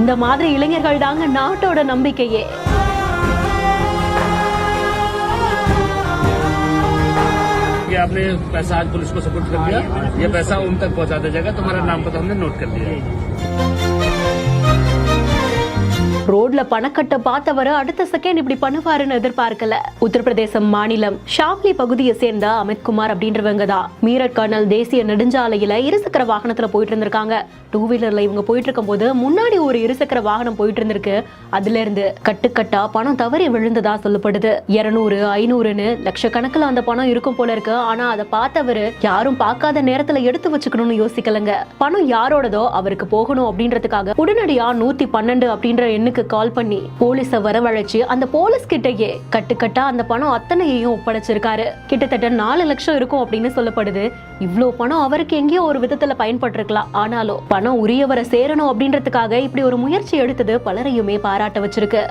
இந்த மாதிரி இளைஞர்கள் தாங்க நாட்டோட நம்பிக்கையே. ये आपने पैसा आज पुलिस को सपोर्ट कर दिया, ये पैसा उन तक पहुंचा दिया जाएगा, तुम्हारा नाम पता हमने नोट कर दिया. ரோட்ல பணக்கட்ட பார்த்தவரை அடுத்த செகண்ட் இப்படி பண்ணுவாருன்னு எதிர்பார்க்கல. உத்தரப்பிரதேசம் மாநிலம் ஷாவ்லி பகுதியை சேர்ந்த அமித்குமார் அப்படின்றவங்க தான் மீரட் கர்னல் தேசிய நெடுஞ்சாலையில இருசக்கர வாகனத்துல போயிட்டு இருந்திருக்காங்க. டூ வீலர்ல இவங்க போயிட்டு இருக்கும் போது முன்னாடி ஒரு இருசக்கர வாகனம் போயிட்டு இருந்திருக்கு. அதுல இருந்து கட்டுக்கட்டா பணம் தவறி விழுந்ததா சொல்லப்படுது. 200, 500ன்னு லட்சக்கணக்கில் அந்த பணம் இருக்கும் போல இருக்கு. ஆனா அதை பார்த்தவரு யாரும் பார்க்காத நேரத்துல எடுத்து வச்சுக்கணும்னு யோசிக்கலங்க. பணம் யாரோடதோ அவருக்கு போகணும் அப்படின்றதுக்காக உடனடியா 112 அப்படின்ற எண்ணுக்கு கால் பண்ணி போலீஸ வரவழைச்சு அந்த போலீஸ் கிட்டயே கட்டுக்கட்டா அந்த பணம் அத்தனையையும் ஒப்படைச்சிருக்காரு. கிட்டத்தட்ட 4 லட்சம் இருக்கும் அப்படின்னு சொல்லப்படுது. இவ்ளோ பணம் அவருக்கு எங்கேயோ ஒரு விதத்துல பயன்பட்டிருக்கலாம். ஆனாலும் பணம் உரியவரை சேரணும் அப்படின்றதுக்காக இப்படி ஒரு முயற்சி எடுத்தது பலரையுமே பாராட்ட வச்சிருக்கு.